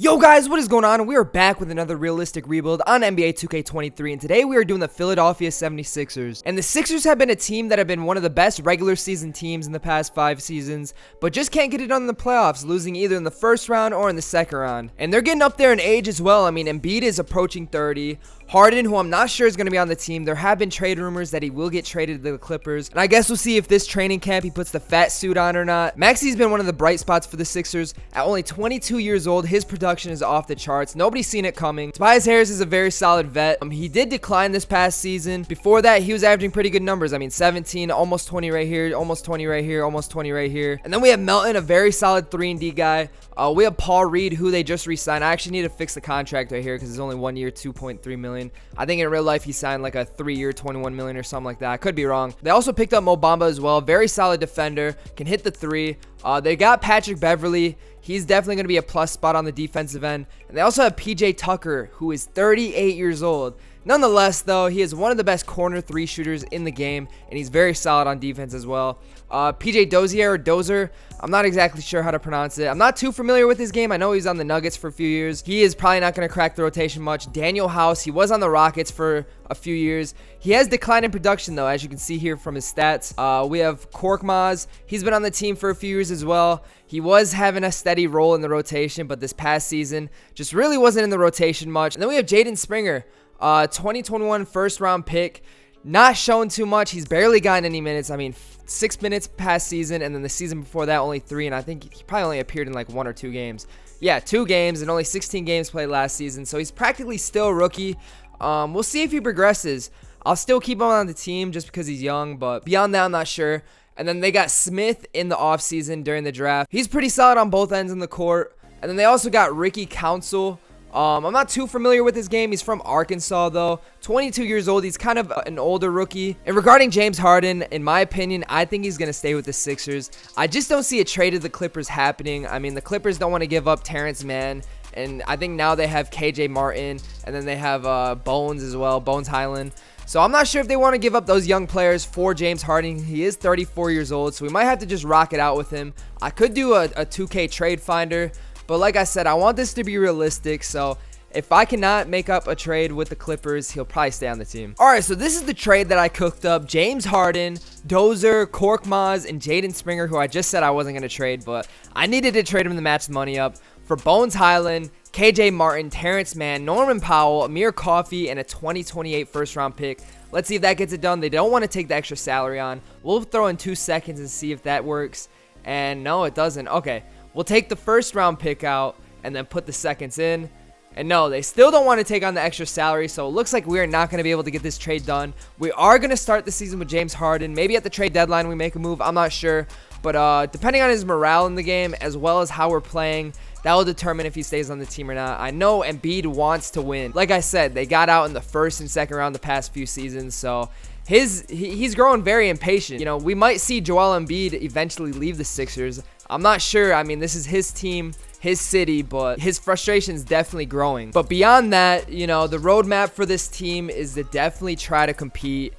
Yo guys, what is going on? We are back with another realistic rebuild on NBA 2K23, and today we are doing the Philadelphia 76ers. And the Sixers have been a team that have been one of the best regular season teams in the past 5 seasons, but just can't get it done in the playoffs, losing either in the first round or in the second round. And they're getting up there in age as well. I mean, Embiid is approaching 30. Harden, who I'm not sure is going to be on the team. There have been trade rumors that he will get traded to the Clippers. And I guess we'll see if this training camp he puts the fat suit on or not. Maxey's been one of the bright spots for the Sixers. At only 22 years old, his production is off the charts. Nobody's seen it coming. Tobias Harris is a very solid vet. He did decline this past season. Before that, he was averaging pretty good numbers. I mean, 17, almost 20 right here, almost 20 right here, almost 20 right here. And then we have Melton, a very solid 3-and-D guy. We have Paul Reed, who they just re-signed. I actually need to fix the contract right here because it's only 1 year, $2.3 million. I think in real life he signed like a 3-year, $21 million or something like that. I could be wrong. They also picked up Mo Bamba as well. Very solid defender, can hit the three. They got Patrick Beverley. He's definitely going to be a plus spot on the defensive end. And they also have PJ Tucker, who is 38 years old. Nonetheless, though, he is one of the best corner 3 shooters in the game, and he's very solid on defense as well. PJ Dozier or Dozer, I'm not exactly sure how to pronounce it. I'm not too familiar with his game. I know he's on the Nuggets for a few years. He is probably not going to crack the rotation much. Daniel House, he was on the Rockets for a few years. He has declined in production, though, as you can see here from his stats. We have Korkmaz. He's been on the team for a few years as well. He was having a steady role in the rotation, but this past season just really wasn't in the rotation much. And then we have Jaden Springer, 2021 first-round pick. Not shown too much. He's barely gotten any minutes. I mean, 6 minutes past season, and then the season before that only 3, and I think he probably only appeared in like 1 or 2 games. Yeah, 2 games and only 16 games played last season, so he's practically still a rookie. We'll see if he progresses. I'll still keep him on the team just because he's young, but beyond that, I'm not sure. And then they got Smith in the offseason during the draft. He's pretty solid on both ends in the court. And then they also got Ricky Council. I'm not too familiar with his game. He's from Arkansas, though. 22 years old. He's kind of an older rookie. And regarding James Harden, in my opinion, I think he's going to stay with the Sixers. I just don't see a trade to the Clippers happening. I mean, the Clippers don't want to give up Terrence Mann. And I think now they have KJ Martin. And then they have Bones as well, Bones Highland. So I'm not sure if they want to give up those young players for James Harden. He is 34 years old, so we might have to just rock it out with him. I could do a 2K trade finder. But like I said, I want this to be realistic, so if I cannot make up a trade with the Clippers, he'll probably stay on the team. Alright, so this is the trade that I cooked up. James Harden, Dozer, Korkmaz, and Jaden Springer, who I just said I wasn't going to trade, but I needed to trade him to match the money up, for Bones Highland, KJ Martin, Terrence Mann, Norman Powell, Amir Coffey, and a 2028 first-round pick. Let's see if that gets it done. They don't want to take the extra salary on. We'll throw in 2 seconds and see if that works. And no, it doesn't. Okay. We'll take the first round pick out and then put the seconds in. And no, they still don't want to take on the extra salary, so it looks like we are not going to be able to get this trade done. We are going to start the season with James Harden. Maybe at the trade deadline we make a move. I'm not sure. But depending on his morale in the game as well as how we're playing, that will determine if he stays on the team or not. I know Embiid wants to win. Like I said, they got out in the first and second round the past few seasons, so he's growing very impatient. You know, we might see Joel Embiid eventually leave the Sixers. I'm not sure. I mean, this is his team, his city, but his frustration is definitely growing. But beyond that, you know, the roadmap for this team is to definitely try to compete,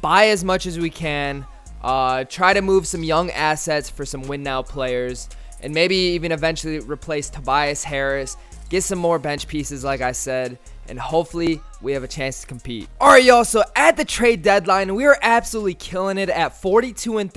buy as much as we can, try to move some young assets for some win now players, and maybe even eventually replace Tobias Harris, get some more bench pieces like I said, and hopefully we have a chance to compete. Alright, y'all, so at the trade deadline, we are absolutely killing it at 42-13,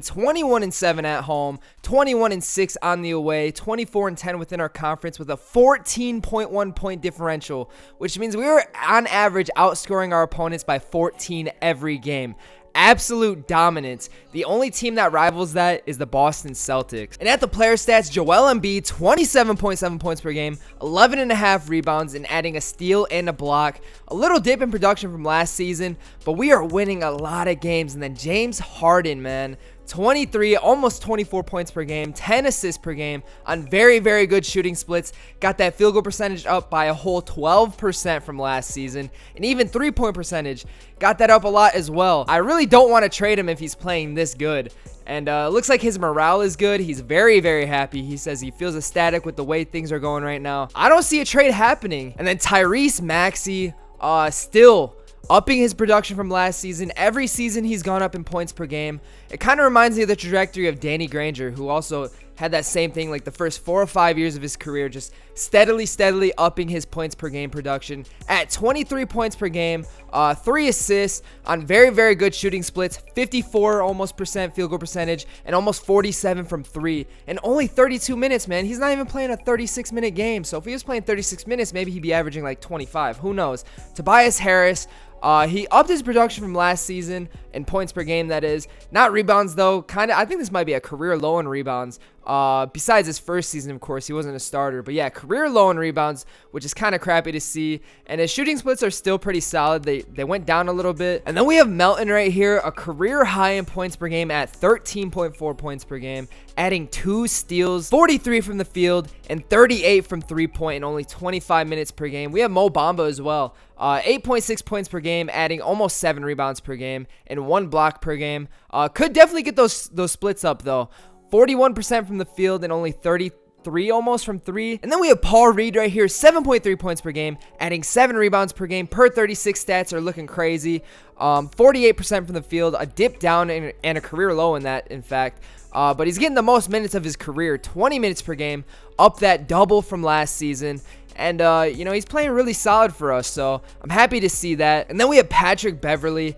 21-7 at home, 21-6 on the away, 24-10 within our conference with a 14.1 point differential, which means we are on average outscoring our opponents by 14 every game. Absolute dominance. The only team that rivals that is the Boston Celtics. And at the player stats, Joel Embiid, 27.7 points per game, 11.5 rebounds, and adding a steal and a block. A little dip in production from last season, but we are winning a lot of games. And then James Harden, man, 23, almost 24 points per game, 10 assists per game on very, very good shooting splits. Got that field goal percentage up by a whole 12% from last season. And even 3-point percentage, got that up a lot as well. I really don't want to trade him if he's playing this good. And looks like his morale is good. He's very, very happy. He says he feels ecstatic with the way things are going right now. I don't see a trade happening. And then Tyrese Maxey, still upping his production from last season. Every season he's gone up in points per game. It kind of reminds me of the trajectory of Danny Granger, who also had that same thing like the first 4 or 5 years of his career, just steadily upping his points per game production at 23 points per game, 3 assists on very good shooting splits, 54 almost percent field goal percentage, and almost 47 from 3, and only 32 minutes, man. He's not even playing a 36-minute game, so if he was playing 36 minutes, maybe he'd be averaging like 25. Who knows? Tobias Harris, he upped his production from last season in points per game, that is. Not rebounds, though. I think this might be a career low in rebounds. Besides his first season, of course, he wasn't a starter. But yeah, career low in rebounds, which is kind of crappy to see. And his shooting splits are still pretty solid. They went down a little bit. And then we have Melton right here, a career high in points per game at 13.4 points per game, adding 2 steals, 43 from the field, and 38 from 3-point in only 25 minutes per game. We have Mo Bamba as well. 8.6 points per game, adding almost 7 rebounds per game and 1 block per game. Could definitely get those splits up, though. 41% from the field and only 33 almost from 3. And then we have Paul Reed right here, 7.3 points per game, adding 7 rebounds per game. Per 36 stats are looking crazy. 48% from the field, a dip down and a career low in that, in fact. But he's getting the most minutes of his career, 20 minutes per game, up that double from last season. And, he's playing really solid for us, so I'm happy to see that. And then we have Patrick Beverley.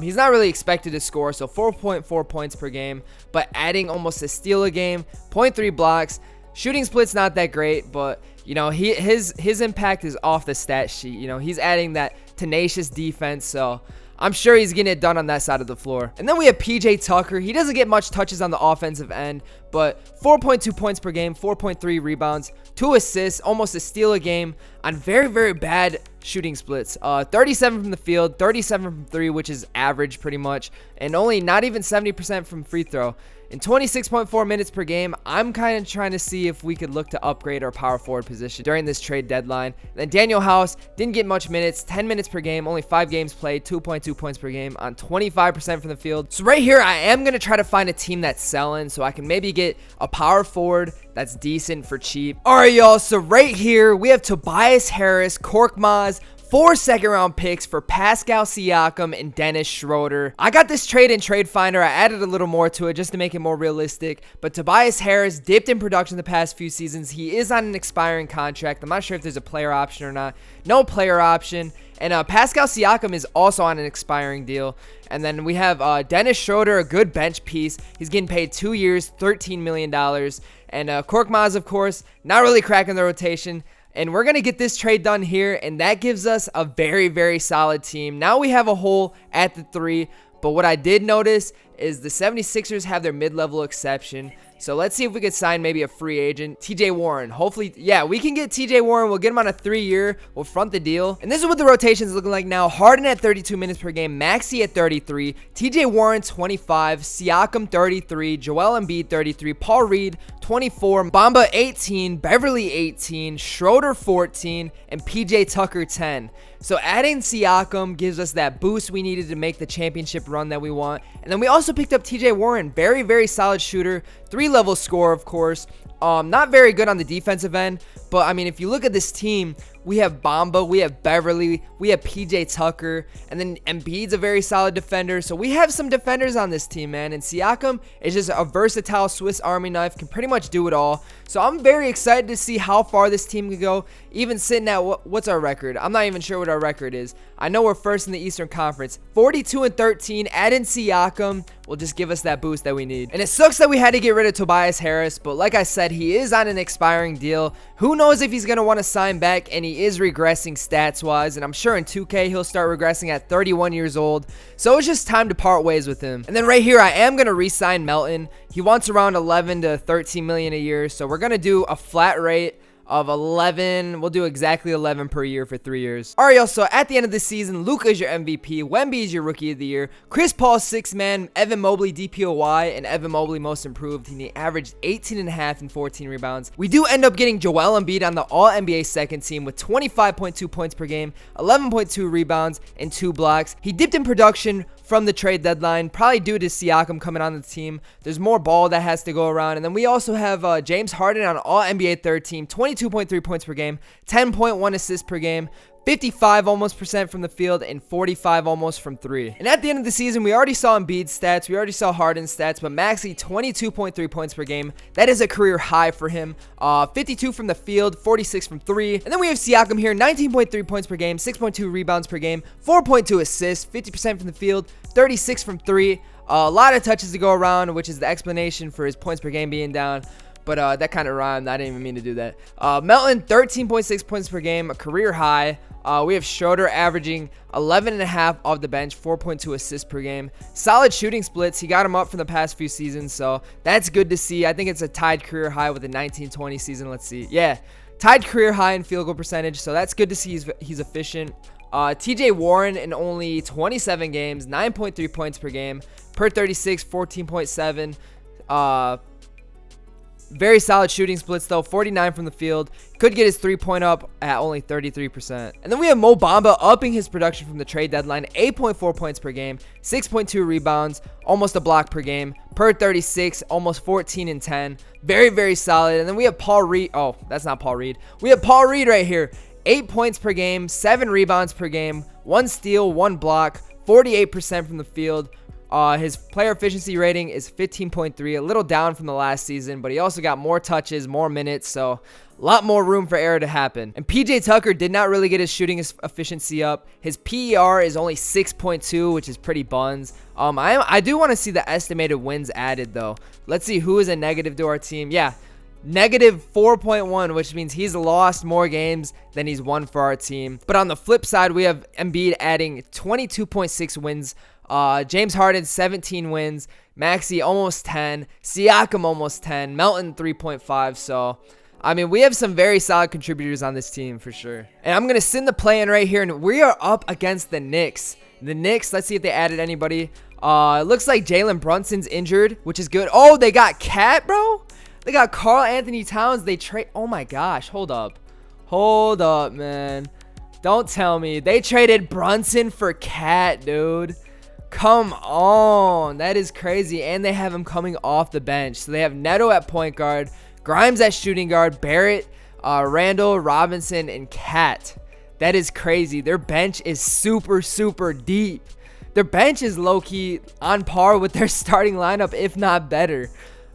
He's not really expected to score, so 4.4 points per game, but adding almost a steal a game, 0.3 blocks. Shooting split's not that great, but, his impact is off the stat sheet. He's adding that tenacious defense, so I'm sure he's getting it done on that side of the floor. And then we have PJ Tucker. He doesn't get much touches on the offensive end, but 4.2 points per game, 4.3 rebounds, 2 assists, almost a steal a game on very bad shooting splits. 37 from the field, 37 from 3, which is average pretty much, and only not even 70% from free throw. In 26.4 minutes per game, I'm kind of trying to see if we could look to upgrade our power forward position during this trade deadline. And then Daniel House didn't get much minutes, 10 minutes per game, only 5 games played, 2.2 points per game on 25% from the field. So right here, I am going to try to find a team that's selling so I can maybe get a power forward that's decent for cheap. All right, y'all, so right here, we have Tobias Harris, Korkmaz, 4 second-round picks for Pascal Siakam and Dennis Schroeder. I got this trade in Trade Finder. I added a little more to it just to make it more realistic. But Tobias Harris dipped in production the past few seasons. He is on an expiring contract. I'm not sure if there's a player option or not. No player option. And Pascal Siakam is also on an expiring deal. And then we have Dennis Schroeder, a good bench piece. He's getting paid 2 years, $13 million. And Korkmaz, of course, not really cracking the rotation. And we're going to get this trade done here, and that gives us a very solid team. Now we have a hole at the 3, but what I did notice is the 76ers have their mid-level exception. So let's see if we could sign maybe a free agent, TJ Warren. Hopefully, yeah, we can get TJ Warren. We'll get him on a 3-year. We'll front the deal. And this is what the rotation is looking like now. Harden at 32 minutes per game, Maxey at 33, TJ Warren 25, Siakam 33, Joel Embiid 33, Paul Reed 24, Bamba 18, Beverly 18, Schroeder 14, and PJ Tucker 10. So adding Siakam gives us that boost we needed to make the championship run that we want. And then we also picked up TJ Warren, very solid shooter, 3-level scorer, of course. Not very good on the defensive end, but I mean, if you look at this team, we have Bamba, we have Beverly, we have PJ Tucker, and then Embiid's a very solid defender. So we have some defenders on this team, man. And Siakam is just a versatile Swiss Army knife, can pretty much do it all. So I'm very excited to see how far this team can go. Even sitting at what's our record? I'm not even sure what our record is. I know we're first in the Eastern Conference, 42-13. Add in Siakam will just give us that boost that we need. And it sucks that we had to get rid of Tobias Harris, but like I said, he is on an expiring deal. Who knows if he's going to want to sign back, and he is regressing stats-wise, and I'm sure in 2K he'll start regressing at 31 years old. So it's just time to part ways with him. And then right here, I am going to re-sign Melton. He wants around 11 to 13 million a year, so we're going to do a flat rate of 11. We'll do exactly 11 per year for 3 years. All right, y'all. So at the end of the season, Luka is your MVP. Wemby is your Rookie of the Year. Chris Paul, 6th man. Evan Mobley, DPOY, and Evan Mobley, Most Improved. He averaged 18.5 and 14 rebounds. We do end up getting Joel Embiid on the All-NBA second team with 25.2 points per game, 11.2 rebounds, and 2 blocks. He dipped in production from the trade deadline, probably due to Siakam coming on the team. There's more ball that has to go around. And then we also have James Harden on All-NBA third team, 22.3 points per game, 10.1 assists per game, 55 almost percent from the field, and 45 almost from 3. And at the end of the season, we already saw Embiid's stats, we already saw Harden's stats, but Maxey 22.3 points per game. That is a career high for him. 52 from the field, 46 from 3. And then we have Siakam here, 19.3 points per game, 6.2 rebounds per game, 4.2 assists, 50% from the field, 36 from 3. A lot of touches to go around, which is the explanation for his points per game being down. But that kind of rhymed. I didn't even mean to do that. Melton, 13.6 points per game, a career high. We have Schroeder averaging 11.5 off the bench, 4.2 assists per game. Solid shooting splits. He got him up from the past few seasons, so that's good to see. I think it's a tied career high with the 19-20 season. Let's see. Yeah, tied career high in field goal percentage, so that's good to see he's efficient. TJ Warren in only 27 games, 9.3 points per game. Per 36, 14.7. Very solid shooting splits though, 49 from the field. Could get his 3-point up at only 33%. And then we have Mo Bamba upping his production from the trade deadline, 8.4 points per game, 6.2 rebounds, almost a block per game. Per 36, almost 14 and 10. Very, very solid. And then we have Paul Reed. Oh, that's not Paul Reed. We have Paul Reed right here. 8 points per game, 7 rebounds per game, 1 steal, 1 block, 48% from the field. His player efficiency rating is 15.3, a little down from the last season, but he also got more touches, more minutes, so a lot more room for error to happen. And PJ Tucker did not really get his shooting efficiency up. His PER is only 6.2, which is pretty buns. I do want to see the estimated wins added, though. Let's see who is a negative to our team. Yeah, negative 4.1, which means he's lost more games than he's won for our team. But on the flip side, we have Embiid adding 22.6 wins. James Harden 17 wins, Maxey almost 10, Siakam almost 10, Melton 3.5. So I mean, we have some very solid contributors on this team for sure. And I'm gonna send the play in right here, and we are up against the Knicks. The Knicks, let's see if they added anybody. It looks like Jalen Brunson's injured, which is good. Oh, they got Cat, bro. They got Karl Anthony Towns. They trade. Oh my gosh, hold up, man. Don't tell me they traded Brunson for Cat, dude. Come on, that is crazy. And they have him coming off the bench. So they have Neto at point guard, Grimes at shooting guard, Barrett, Randall, Robinson, and Cat. That is crazy. Their bench is super, super deep. Their bench is low-key on par with their starting lineup, if not better.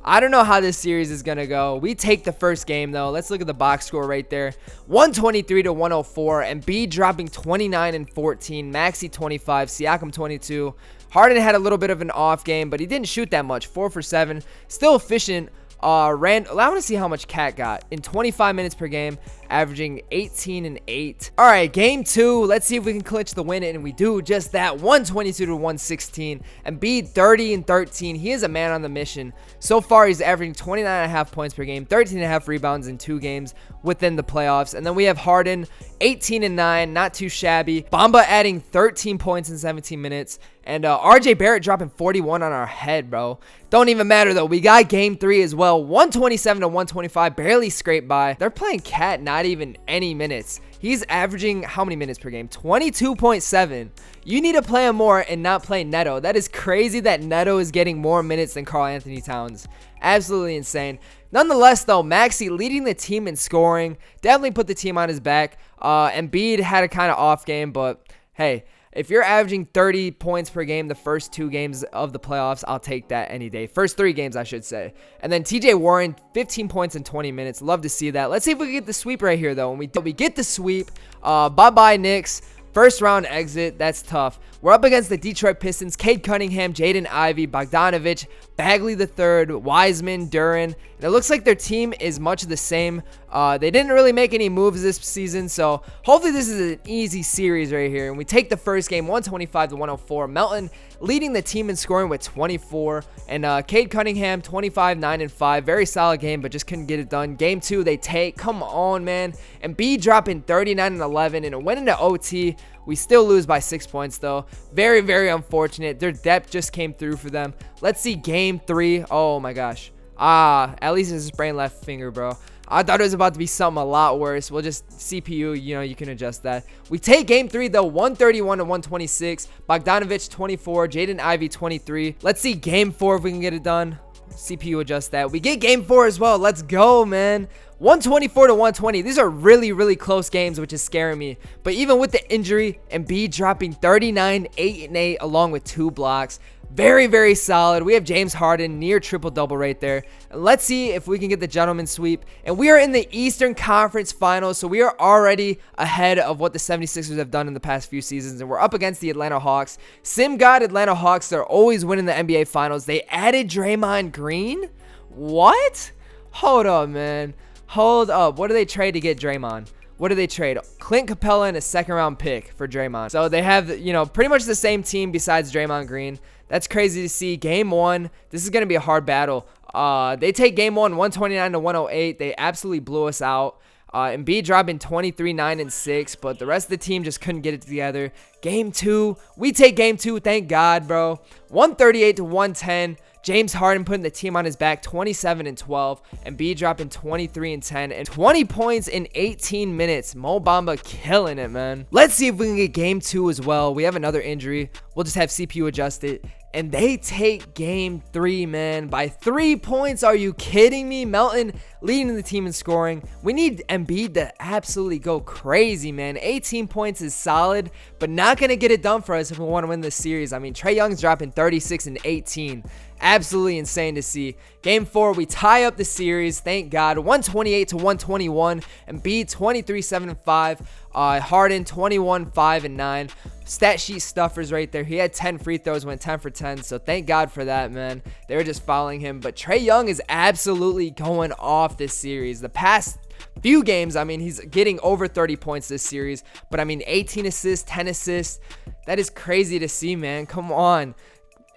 I don't know how this series is going to go. We take the first game, though. Let's look at the box score right there. 123-104. Embiid dropping 29 and 14. Maxey 25. Siakam 22. Harden had a little bit of an off game, but he didn't shoot that much. 4 for 7. Still efficient. I want to see how much Cat got in 25 minutes per game, averaging 18 and 8. All right, game 2. Let's see if we can clinch the win, and we do just that. 122-116. Embiid 30 and 13. He is a man on the mission. So far, he's averaging 29.5 points per game, 13.5 rebounds in 2 games within the playoffs. And then we have Harden 18 and 9, not too shabby. Bamba adding 13 points in 17 minutes. And RJ Barrett dropping 41 on our head, bro. Don't even matter, though. We got game 3 as well. 127-125. Barely scraped by. They're playing Cat not even any minutes. He's averaging how many minutes per game? 22.7. You need to play him more and not play Neto. That is crazy that Neto is getting more minutes than Karl Anthony Towns. Absolutely insane. Nonetheless, though, Maxey leading the team in scoring. Definitely put the team on his back. Embiid had a kind of off game, but hey, if you're averaging 30 points per game the first 2 games of the playoffs, I'll take that any day. First 3 games, I should say. And then TJ Warren, 15 points in 20 minutes. Love to see that. Let's see if we can get the sweep right here, though. When we get the sweep, bye-bye, Knicks. First round exit, that's tough. We're up against the Detroit Pistons, Cade Cunningham, Jaden Ivey, Bogdanovich, Bagley III, Wiseman, Duran. And it looks like their team is much the same. They didn't really make any moves this season, so hopefully this is an easy series right here. And we take the first game, 125-104. Melton leading the team in scoring with 24. And Cade Cunningham, 25, 9, and 5. Very solid game, but just couldn't get it done. Game 2, they take. Come on, man. And B dropping 39 and 11, and it went into OT. We still lose by 6 points, though. Very, very unfortunate. Their depth just came through for them. Let's see game 3. Oh, my gosh. At least it's a sprained left finger, bro. I thought it was about to be something a lot worse. We'll just CPU, you can adjust that. We take game 3, though, 131-126. Bogdanovich, 24. Jaden Ivey, 23. Let's see game 4 if we can get it done. CPU adjust that. We get game 4 as well. Let's go, man. 124 to 120. These are really, really close games, which is scaring me. But even with the injury, Embiid dropping 39, 8 and 8 along with 2 blocks. Very, very solid. We have James Harden near triple-double right there. And let's see if we can get the gentleman sweep. And we are in the Eastern Conference Finals, so we are already ahead of what the 76ers have done in the past few seasons. And we're up against the Atlanta Hawks. Sim God Atlanta Hawks, they're always winning the NBA Finals. They added Draymond Green? What? Hold up, man. Hold up. What do they trade to get Draymond? What do they trade? Clint Capella and a second-round pick for Draymond. So they have, you know, pretty much the same team besides Draymond Green. That's crazy to see. Game 1, this is going to be a hard battle. They take game 1, 129 to 108. They absolutely blew us out. Embiid dropping 23, 9, and 6, but the rest of the team just couldn't get it together. Game 2, we take game 2, thank God, bro. 138 to 110. James Harden putting the team on his back, 27 and 12. Embiid dropping 23 and 10 and 20 points in 18 minutes. Mo Bamba killing it, man. Let's see if we can get game 2 as well. We have another injury. We'll just have CPU adjust it. And they take game 3, man, by 3 points. Are you kidding me? Melton leading the team in scoring. We need Embiid to absolutely go crazy, man. 18 points is solid, but not going to get it done for us if we want to win this series. I mean, Trae Young's dropping 36 and 18. Absolutely insane to see. Game 4, we tie up the series. Thank God. 128 to 121. Embiid 23, 7 and 5. Harden 21, 5 and 9. Stat sheet stuffers right there. He had 10 free throws, went 10 for 10. So thank God for that, man. They were just following him. But Trae Young is absolutely going off this series. The past few games, I mean, he's getting over 30 points this series. But I mean, 18 assists, 10 assists. That is crazy to see, man. Come on.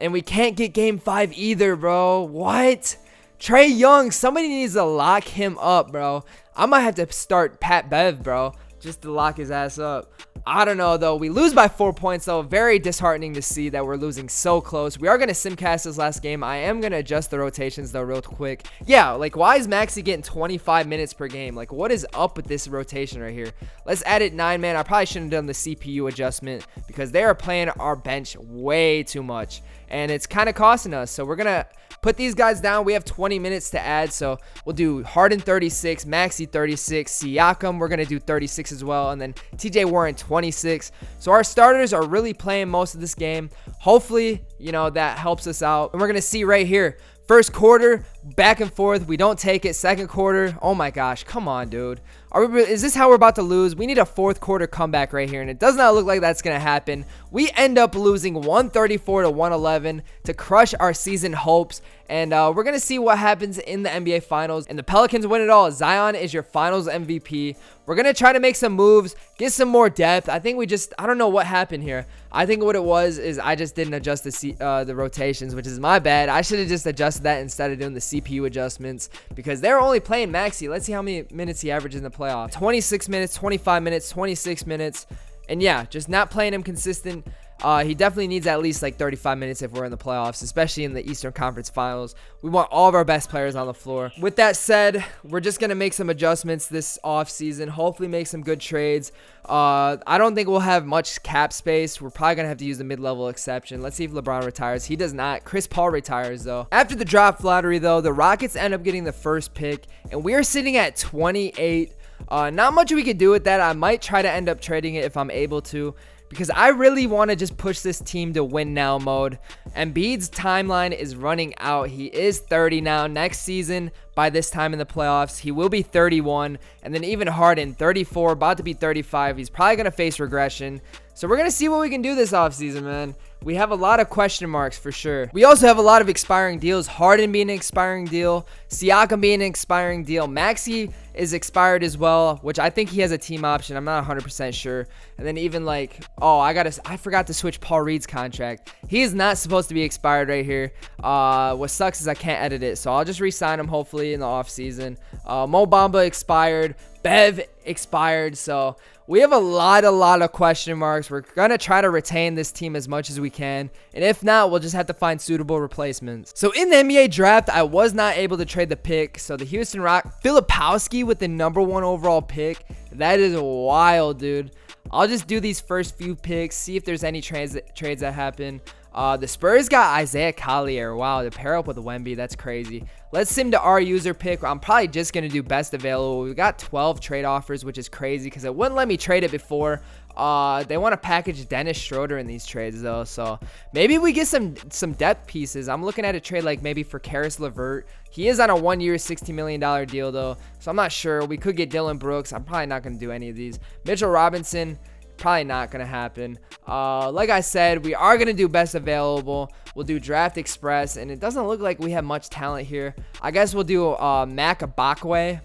And we can't get game 5 either, bro. What? Trae Young, somebody needs to lock him up, bro. I might have to start Pat Bev, bro, just to lock his ass up. I don't know, though. We lose by 4 points, though. Very disheartening to see that we're losing so close. We are going to simcast this last game. I am going to adjust the rotations, though, real quick. Yeah, like, why is Maxey getting 25 minutes per game? Like, what is up with this rotation right here? Let's add it 9, man. I probably shouldn't have done the CPU adjustment because they are playing our bench way too much. And it's kind of costing us. So we're going to put these guys down. We have 20 minutes to add. So we'll do Harden 36, Maxey 36, Siakam, we're going to do 36 as well. And then TJ Warren 26. So our starters are really playing most of this game. Hopefully, you know, that helps us out. And we're going to see right here. First quarter, back and forth. We don't take it. Second quarter. Oh my gosh. Come on, dude. Is this how we're about to lose? We need a fourth quarter comeback right here, and it does not look like that's going to happen. We end up losing 134 to 111 to crush our season hopes, and we're going to see what happens in the NBA Finals, and the Pelicans win it all. Zion is your Finals MVP. We're going to try to make some moves, get some more depth. I think I don't know what happened here. I think what it was is I just didn't adjust the rotations, which is my bad. I should have just adjusted that instead of doing the CPU adjustments because they're only playing Maxey. Let's see how many minutes he averages in the playoff. 26 minutes, 25 minutes, 26 minutes. And yeah, just not playing him consistent. He definitely needs at least like 35 minutes if we're in the playoffs, especially in the Eastern Conference Finals. We want all of our best players on the floor. With that said, we're just going to make some adjustments this offseason, hopefully make some good trades. I don't think we'll have much cap space. We're probably going to have to use the mid-level exception. Let's see if LeBron retires. He does not. Chris Paul retires, though. After the draft lottery, though, the Rockets end up getting the first pick, and we are sitting at 28. Not much we could do with that. I might try to end up trading it if I'm able to, because I really want to just push this team to win now mode. Embiid's timeline is running out. He is 30 now. Next season, by this time in the playoffs, he will be 31. And then even Harden, 34, about to be 35. He's probably going to face regression. So we're going to see what we can do this offseason, man. We have a lot of question marks for sure. We also have a lot of expiring deals. Harden being an expiring deal. Siakam being an expiring deal. Maxey is expired as well, which I think he has a team option. I'm not 100% sure. And then even like, I forgot to switch Paul Reed's contract. He is not supposed to be expired right here. What sucks is I can't edit it. So I'll just re-sign him hopefully in the offseason. Mo Bamba expired. Bev expired. So we have a lot of question marks. We're going to try to retain this team as much as we can. And if not, we'll just have to find suitable replacements. So in the NBA draft, I was not able to trade the pick. So the Houston Rock, Filipowski with the #1 overall pick. That is wild, dude. I'll just do these first few picks, see if there's any trades that happen. The Spurs got Isaiah Collier. Wow, to pair up with Wemby, that's crazy. Let's sim to our user pick. I'm probably just going to do best available. We got 12 trade offers, which is crazy because it wouldn't let me trade it before. They want to package Dennis Schroeder in these trades, though. So maybe we get some depth pieces. I'm looking at a trade like maybe for Karis LeVert. He is on a 1-year, $60 million deal, though. So I'm not sure. We could get Dylan Brooks. I'm probably not going to do any of these. Mitchell Robinson. Probably not going to happen. Like I said, we are going to do best available. We'll do draft express, and it doesn't look like we have much talent here. I guess we'll do Mabakwe.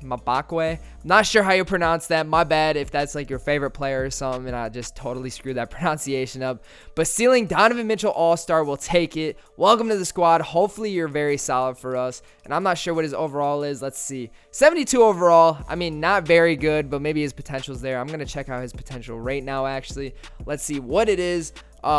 Not sure how you pronounce that. My bad if that's like your favorite player or something, and I just totally screwed that pronunciation up. But ceiling Donovan Mitchell All-Star, will take it. Welcome to the squad. Hopefully you're very solid for us. And I'm not sure what his overall is. Let's see. 72 overall. I mean, not very good, but maybe his potential's there. I'm going to check out his potential right now, actually. Let's see what it is.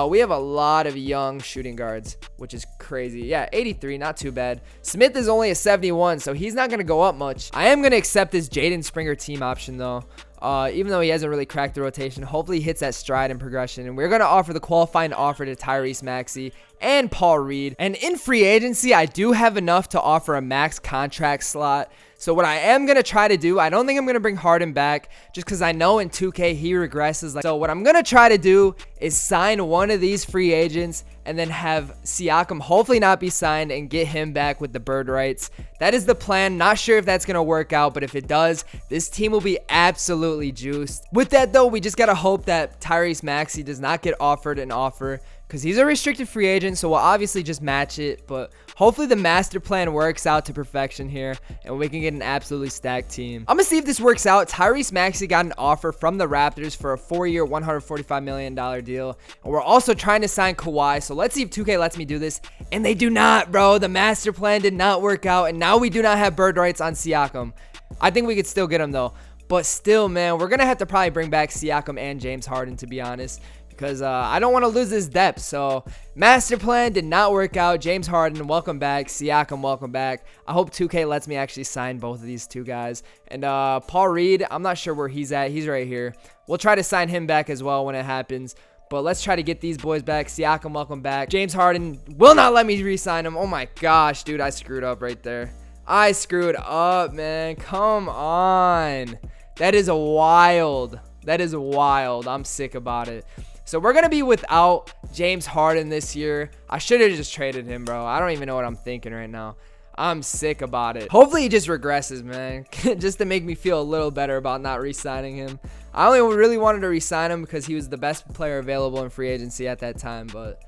We have a lot of young shooting guards, which is crazy. Yeah, 83, not too bad. Smith is only a 71, so he's not going to go up much. I am going to accept this Jaden Springer team option, though. Even though he hasn't really cracked the rotation, hopefully he hits that stride and progression. And we're going to offer the qualifying offer to Tyrese Maxey and Paul Reed. And in free agency, I do have enough to offer a max contract slot. So what I am going to try to do, I don't think I'm going to bring Harden back just because I know in 2K he regresses. So what I'm going to try to do is sign one of these free agents and then have Siakam hopefully not be signed and get him back with the bird rights. That is the plan. Not sure if that's going to work out, but if it does, this team will be absolutely juiced. With that, though, we just got to hope that Tyrese Maxey does not get offered an offer because he's a restricted free agent, so we'll obviously just match it. But hopefully the master plan works out to perfection here, and we can get an absolutely stacked team. I'm going to see if this works out. Tyrese Maxey got an offer from the Raptors for a 4-year, $145 million deal. And we're also trying to sign Kawhi, so let's see if 2K lets me do this. And they do not, bro. The master plan did not work out, and now we do not have bird rights on Siakam. I think we could still get him, though. But still, man, we're going to have to probably bring back Siakam and James Harden, to be honest. Because I don't want to lose this depth. So master plan did not work out. James Harden, welcome back. Siakam, welcome back. I hope 2K lets me actually sign both of these two guys. And Paul Reed, I'm not sure where he's at. He's right here. We'll try to sign him back as well when it happens. But let's try to get these boys back. Siakam, welcome back. James Harden will not let me re-sign him. Oh my gosh, dude, I screwed up right there. I screwed up, man. Come on. That is wild. That is wild. I'm sick about it. So we're going to be without James Harden this year. I should have just traded him, bro. I don't even know what I'm thinking right now. I'm sick about it. Hopefully he just regresses, man. Just to make me feel a little better about not re-signing him. I only really wanted to re-sign him because he was the best player available in free agency at that time. But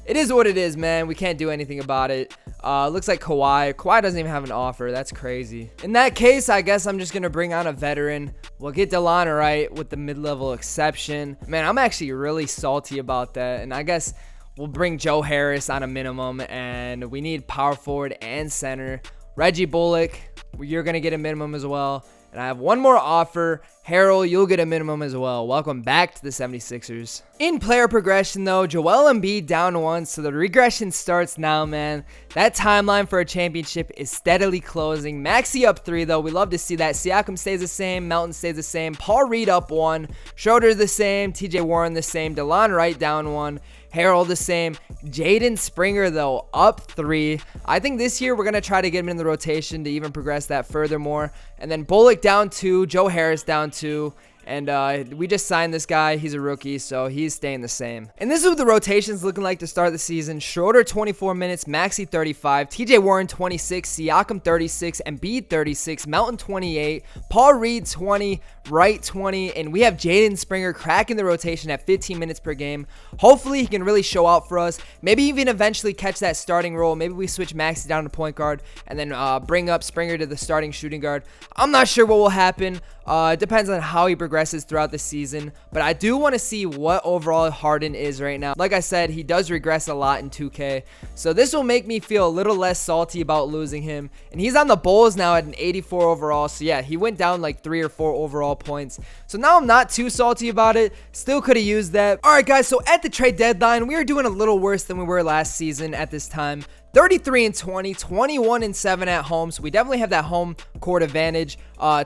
it is what it is, man. We can't do anything about it. Looks like Kawhi. Kawhi doesn't even have an offer. That's crazy. In that case, I guess I'm just going to bring on a veteran. We'll get Delon Wright with the mid-level exception. Man, I'm actually really salty about that. And I guess we'll bring Joe Harris on a minimum. And we need power forward and center. Reggie Bullock, you're going to get a minimum as well. And I have one more offer. Harold, you'll get a minimum as well. Welcome back to the 76ers. In player progression, though, Joel Embiid down 1, so the regression starts now, man. That timeline for a championship is steadily closing. Maxey up 3, though. We love to see that. Siakam stays the same. Melton stays the same. Paul Reed up 1. Schroeder the same. TJ Warren the same. Delon Wright down 1. Harold the same. Jaden Springer, though, up 3. I think this year we're going to try to get him in the rotation to even progress that furthermore. And then Bullock down 2. Joe Harris down 2. And we just signed this guy. He's a rookie, so he's staying the same. And this is what the rotation's looking like to start the season. Schroeder, 24 minutes. Maxey, 35. TJ Warren, 26. Siakam, 36. Embiid, 36. Melton, 28. Paul Reed, 20. Wright, 20. And we have Jaden Springer cracking the rotation at 15 minutes per game. Hopefully, he can really show out for us. Maybe even eventually catch that starting role. Maybe we switch Maxey down to point guard and then bring up Springer to the starting shooting guard. I'm not sure what will happen. It depends on how he progresses throughout the season, but I do want to see what overall Harden is right now. Like I said, he does regress a lot in 2K, so this will make me feel a little less salty about losing him. And he's on the Bulls now at an 84 overall, so yeah, he went down like 3 or 4 overall points. So now I'm not too salty about it. Still could have used that. All right, guys, so at the trade deadline, we are doing a little worse than we were last season at this time. 33 and 20, 21 and 7 at home. So we definitely have that home court advantage.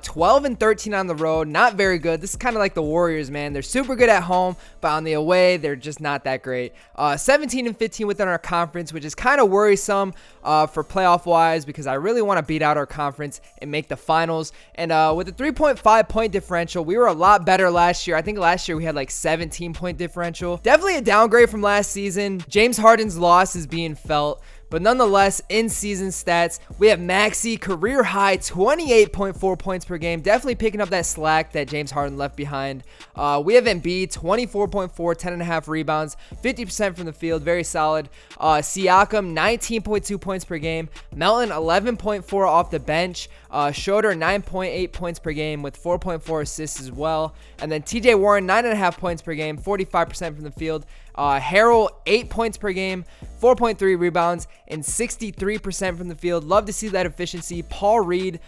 12 and 13 on the road. Not very good. This is kind of like the Warriors, man. They're super good at home, but on the away, they're just not that great. 17 and 15 within our conference, which is kind of worrisome for playoff wise, because I really want to beat out our conference and make the finals. And with a 3.5 point differential, we were a lot better last year. I think last year we had like 17 point differential. Definitely a downgrade from last season. James Harden's loss is being felt. But nonetheless, in-season stats, we have Maxey, career high, 28.4 points per game. Definitely picking up that slack that James Harden left behind. We have Embiid, 24.4, 10.5 rebounds, 50% from the field. Very solid. Siakam, 19.2 points per game. Melton, 11.4 off the bench. Schroeder, 9.8 points per game with 4.4 assists as well. And then TJ Warren, 9.5 points per game, 45% from the field. Harrell, 8 points per game, 4.3 rebounds, and 63% from the field. Love to see that efficiency. Paul Reed,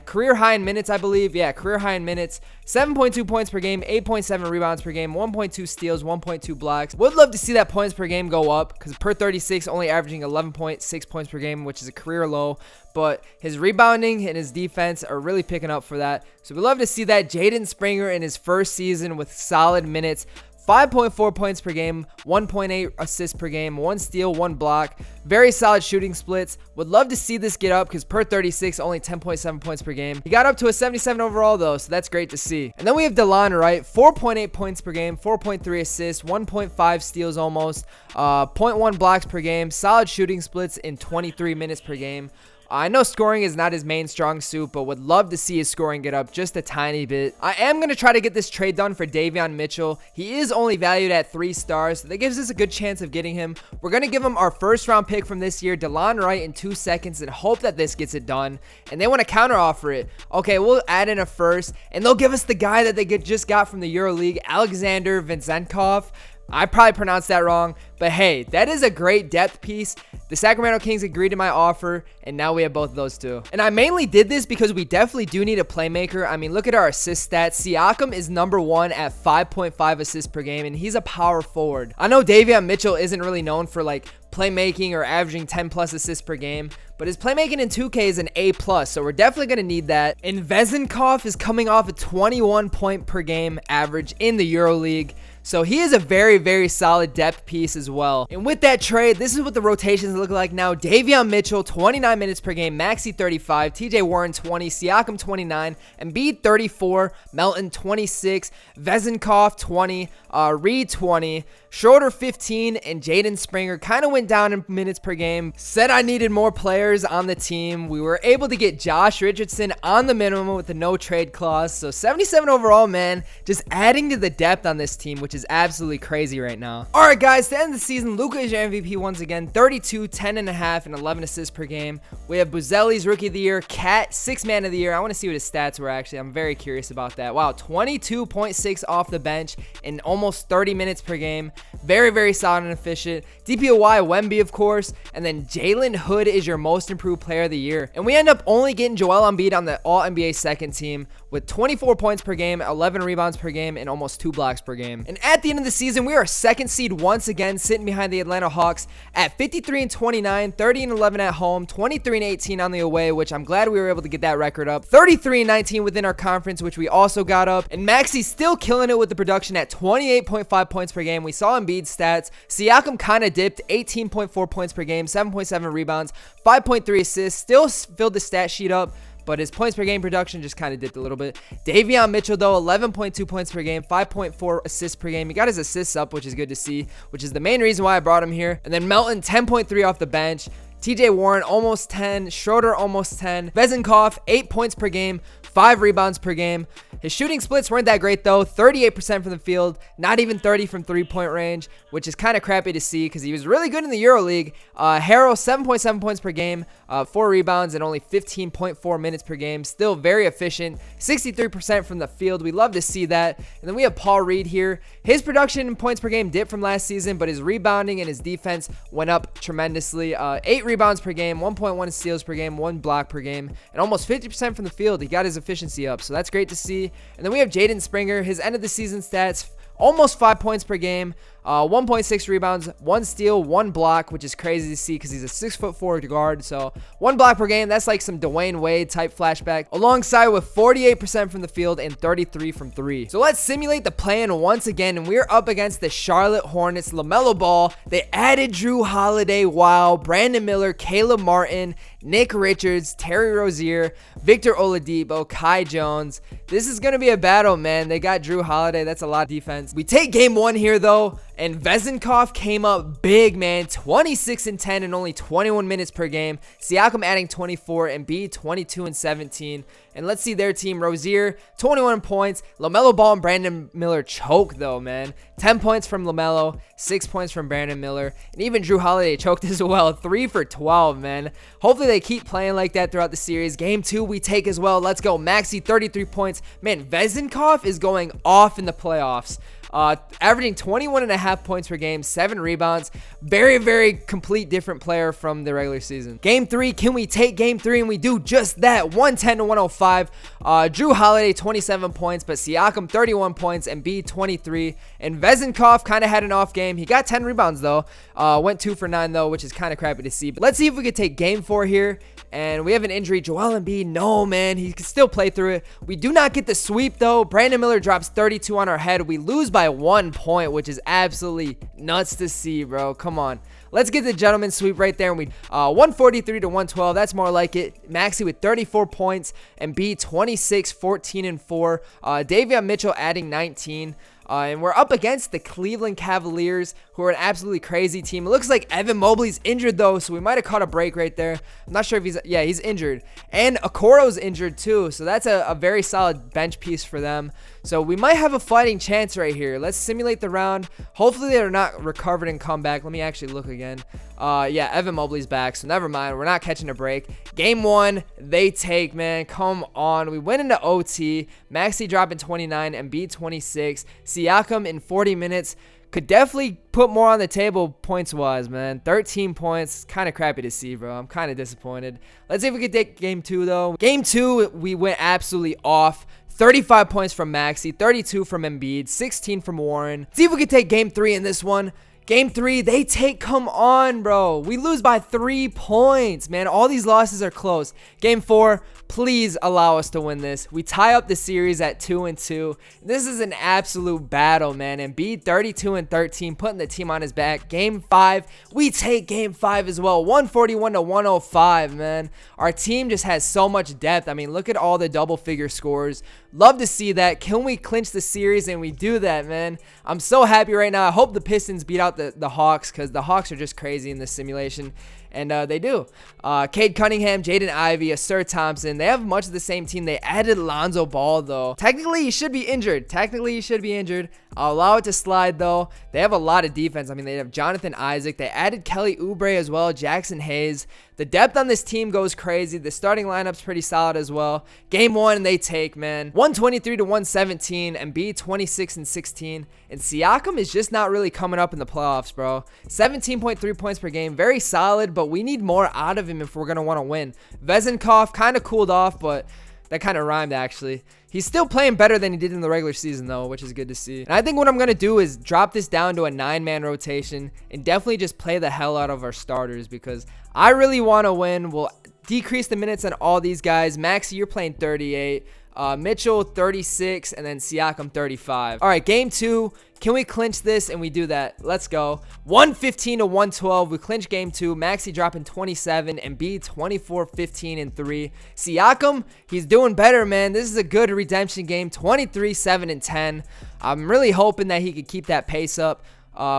career high in minutes, I believe. Yeah, career high in minutes. 7.2 points per game, 8.7 rebounds per game, 1.2 steals, 1.2 blocks. Would love to see that points per game go up, because per 36, only averaging 11.6 points per game, which is a career low. But his rebounding and his defense are really picking up for that. So we love to see that. Jaden Springer in his first season with solid minutes. 5.4 points per game, 1.8 assists per game, 1 steal, 1 block. Very solid shooting splits. Would love to see this get up, because per 36, only 10.7 points per game. He got up to a 77 overall though, so that's great to see. And then we have DeLon Wright, 4.8 points per game, 4.3 assists, 1.5 steals almost, 0.1 blocks per game. Solid shooting splits in 23 minutes per game. I know scoring is not his main strong suit, but would love to see his scoring get up just a tiny bit. I am going to try to get this trade done for Davion Mitchell. He is only valued at 3 stars, so that gives us a good chance of getting him. We're going to give him our first round pick from this year, DeLon Wright, in 2 seconds, and hope that this gets it done. And they want to counter offer it. Okay, we'll add in a first, and they'll give us the guy that they just got from the EuroLeague, Alexander Vinzenkov. I probably pronounced that wrong, but hey, that is a great depth piece. The Sacramento Kings agreed to my offer, and now we have both of those two. And I mainly did this because we definitely do need a playmaker. I mean, look at our assist stats. Siakam is number 1 at 5.5 assists per game, and he's a power forward. I know Davion Mitchell isn't really known for like playmaking or averaging 10 plus assists per game, but his playmaking in 2K is an A+, so we're definitely going to need that. And Vezenkov is coming off a 21 point per game average in the EuroLeague. So he is a very, very solid depth piece as well. And with that trade, this is what the rotations look like now. Davion Mitchell, 29 minutes per game. Maxey, 35. TJ Warren, 20. Siakam, 29. Embiid, 34. Melton, 26. Vezenkov, 20. Reed, 20. Schroeder, 15. And Jaden Springer kind of went down in minutes per game. Said I needed more players on the team. We were able to get Josh Richardson on the minimum with the no trade clause. So 77 overall, man. Just adding to the depth on this team, which is absolutely crazy right now. All right, guys, to end the season, Luka is your MVP once again. 32, 10.5, and 11 assists per game. We have Buzelli's Rookie of the Year, Cat, 6th Man of the Year. I want to see what his stats were, actually. I'm very curious about that. Wow, 22.6 off the bench in almost 30 minutes per game. Very, very solid and efficient. DPOY, Wemby, of course. And then Jalen Hood is your most improved player of the year. And we end up only getting Joel Embiid on the All-NBA second team with 24 points per game, 11 rebounds per game, and almost 2 blocks per game. And at the end of the season, we are second seed once again, sitting behind the Atlanta Hawks at 53 and 29, 30 and 11 at home, 23 and 18 on the away, which I'm glad we were able to get that record up. 33 and 19 within our conference, which we also got up. And Maxey's still killing it with the production at 28.5 points per game. We saw Embiid's stats. Siakam kind of dipped, 18.4 points per game, 7.7 rebounds, 5.3 assists, still filled the stat sheet up, but his points per game production just kind of dipped a little bit. Davion Mitchell, though, 11.2 points per game, 5.4 assists per game. He got his assists up, which is good to see, which is the main reason why I brought him here. And then Melton, 10.3 off the bench. TJ Warren, almost 10. Schroeder, almost 10. Vezenkov, 8 points per game, 5 rebounds per game. His shooting splits weren't that great, though. 38% from the field, not even 30 from three-point range, which is kind of crappy to see because he was really good in the EuroLeague. Harrell, 7.7 points per game, 4 rebounds, and only 15.4 minutes per game. Still very efficient. 63% from the field. We love to see that. And then we have Paul Reed here. His production in points per game dipped from last season, but his rebounding and his defense went up tremendously. 8 rebounds per game, 1.1 steals per game, 1 block per game, and almost 50% from the field. He got his efficiency up, so that's great to see. And then we have Jaden Springer. His end of the season stats, almost 5 points per game, 1.6 rebounds, 1 steal, 1 block, which is crazy to see because he's a 6'4" guard. So 1 block per game. That's like some Dwayne Wade type flashback, alongside with 48% from the field and 33 from 3. So let's simulate the play-in once again, and we're up against the Charlotte Hornets. LaMelo Ball. They added Drew Holiday, wow, Brandon Miller, Caleb Martin, Nick Richards, Terry Rozier, Victor Oladipo, Kai Jones. This is going to be a battle, man. They got Drew Holiday. That's a lot of defense. We take game 1 here, though, and Vezenkov came up big, man. 26 and 10 in only 21 minutes per game. Siakam adding 24, and Embiid 22 and 17. And let's see their team. Rozier, 21 points. LaMelo Ball and Brandon Miller choke, though, man. 10 points from LaMelo, 6 points from Brandon Miller, and even Drew Holiday choked as well. 3 for 12, man. Hopefully they keep playing like that throughout the series. Game 2 we take as well. Let's go. Maxey, 33 points. Man, Vezenkov is going off in the playoffs. Averaging 21.5 points per game, 7 rebounds. Very, very complete different player from the regular season. Game 3, can we take game 3? And we do just that. 110 to 105. Drew Holiday, 27 points, but Siakam, 31 points, and Embiid, 23. And Vezenkov kind of had an off game. He got 10 rebounds, though. Went 2 for 9, though, which is kind of crappy to see. But let's see if we could take game 4 here. And we have an injury. Joel Embiid, no, man. He can still play through it. We do not get the sweep, though. Brandon Miller drops 32 on our head. We lose by 1 point, which is absolutely nuts to see, bro. Come on. Let's get the gentleman sweep right there. And we 143 to 112. That's more like it. Maxey with 34 points. And B 26, 14 and 4. Davion Mitchell adding 19. And we're up against the Cleveland Cavaliers, who are an absolutely crazy team. It looks like Evan Mobley's injured, though, so we might have caught a break right there. I'm not sure if he's injured. And Okoro's injured, too, so that's a very solid bench piece for them. So we might have a fighting chance right here. Let's simulate the round. Hopefully they're not recovered and come back. Let me actually look again. Yeah, Evan Mobley's back, so never mind. We're not catching a break. Game 1, they take, man. Come on. We went into OT. Maxey dropping 29, Embiid 26. Siakam in 40 minutes. Could definitely put more on the table points-wise, man. 13 points. Kind of crappy to see, bro. I'm kind of disappointed. Let's see if we could take game 2, though. Game 2, we went absolutely off. 35 points from Maxey, 32 from Embiid, 16 from Warren. See if we could take game 3 in this one. Game 3, they take, come on, bro. We lose by 3 points, man. All these losses are close. Game 4, please allow us to win this. We tie up the series at 2-2. This is an absolute battle, man. Embiid 32 and 13, putting the team on his back. Game 5, we take game 5 as well. 141 to 105, man. Our team just has so much depth. I mean, look at all the double-figure scores. Love to see that. Can we clinch the series? And we do that, man. I'm so happy right now. I hope the Pistons beat out the Hawks, because the Hawks are just crazy in this simulation. And they do. Cade Cunningham, Jaden Ivey, Asur Thompson. They have much of the same team. They added Lonzo Ball, though. Technically, he should be injured. I'll allow it to slide, though. They have a lot of defense. I mean, they have Jonathan Isaac. They added Kelly Oubre as well, Jackson Hayes. The depth on this team goes crazy. The starting lineup's pretty solid as well. Game 1, they take, man. 123 to 117. Embiid 26 and 16. And Siakam is just not really coming up in the playoffs, bro. 17.3 points per game. Very solid, but we need more out of him if we're going to want to win. Vezenkov kind of cooled off, but that kind of rhymed, actually. He's still playing better than he did in the regular season, though, which is good to see. And I think what I'm going to do is drop this down to a 9-man rotation and definitely just play the hell out of our starters, because I really want to win. We'll decrease the minutes on all these guys. Maxey, you're playing 38. Mitchell 36, and then Siakam 35. All right, game 2. Can we clinch this? And we do that. Let's go. 115 to 112. We clinch game 2. Maxey dropping 27, and Embiid 24, 15 and 3. Siakam, he's doing better, man. This is a good redemption game. 23, 7 and 10. I'm really hoping that he could keep that pace up.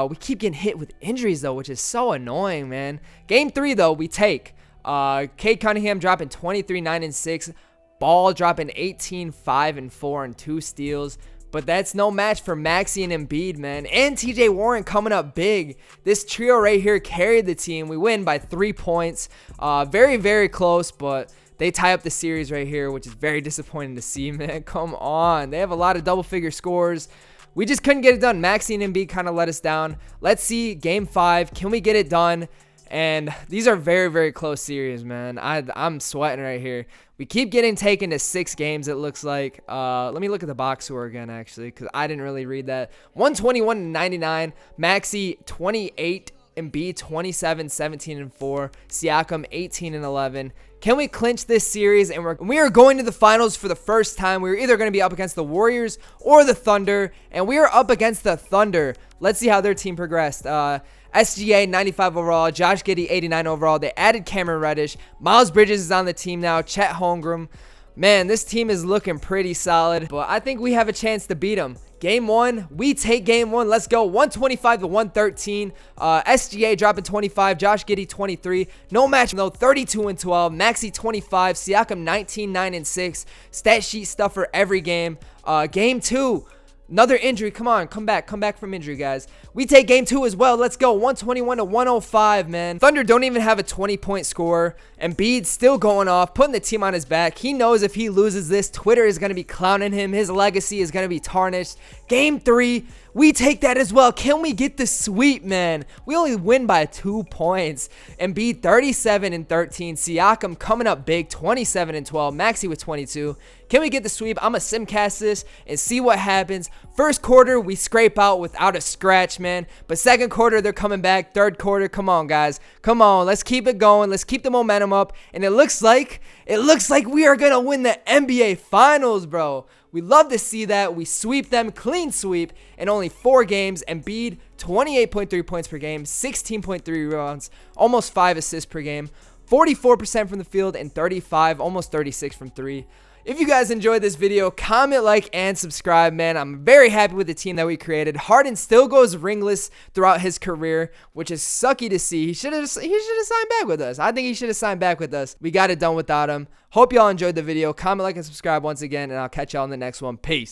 We keep getting hit with injuries, though, which is so annoying, man. Game 3, though, we take. Cade Cunningham dropping 23, 9 and 6. Ball dropping 18, 5 and 4 and 2 steals. But that's no match for Maxey and Embiid, man. And TJ Warren coming up big. This trio right here carried the team. We win by 3 points. Very, very close, but they tie up the series right here, which is very disappointing to see, man. Come on. They have a lot of double-figure scores. We just couldn't get it done. Maxey and Embiid kind of let us down. Let's see game 5. Can we get it done? And these are very, very close series, man. I'm sweating right here. We keep getting taken to 6 games, it looks like. Let me look at the box score again, actually, because I didn't really read that. 121-99. Maxey, 28. Embiid, 27, 17, and 4. Siakam, 18 and 11. Can we clinch this series? And we are going to the finals for the first time. We're either going to be up against the Warriors or the Thunder, and we are up against the Thunder. Let's see how their team progressed. SGA, 95 overall. Josh Giddey, 89 overall. They added Cameron Reddish. Miles Bridges is on the team now. Chet Holmgren. Man, this team is looking pretty solid, but I think we have a chance to beat them. Game 1, we take game 1. Let's go. 125-113. SGA dropping 25. Josh Giddey 23. No match though. 32-12. Maxey 25. Siakam 19, 9 and 6. Stat sheet stuffer every game. Game 2. Another injury. Come on. Come back from injury, guys. We take game 2 as well. Let's go. 121-105, man. Thunder don't even have a 20-point score. Embiid still going off, putting the team on his back. He knows if he loses this, Twitter is going to be clowning him. His legacy is going to be tarnished. Game 3, we take that as well. Can we get the sweep, man? We only win by 2 points. Embiid 37 and 13. Siakam coming up big, 27 and 12. Maxey with 22. Can we get the sweep? I'm going to simcast this and see what happens. First quarter, we scrape out without a scratch, man. But second quarter, they're coming back. Third quarter, come on, guys. Come on, let's keep it going. Let's keep the momentum up. And it looks like we are going to win the NBA Finals, bro. We love to see that. We sweep them, clean sweep, in only 4 games. Embiid, 28.3 points per game, 16.3 rebounds, almost 5 assists per game, 44% from the field, and 35, almost 36 from 3. If you guys enjoyed this video, comment, like, and subscribe, man. I'm very happy with the team that we created. Harden still goes ringless throughout his career, which is sucky to see. He should have signed back with us. I think he should have signed back with us. We got it done without him. Hope y'all enjoyed the video. Comment, like, and subscribe once again, and I'll catch y'all in the next one. Peace.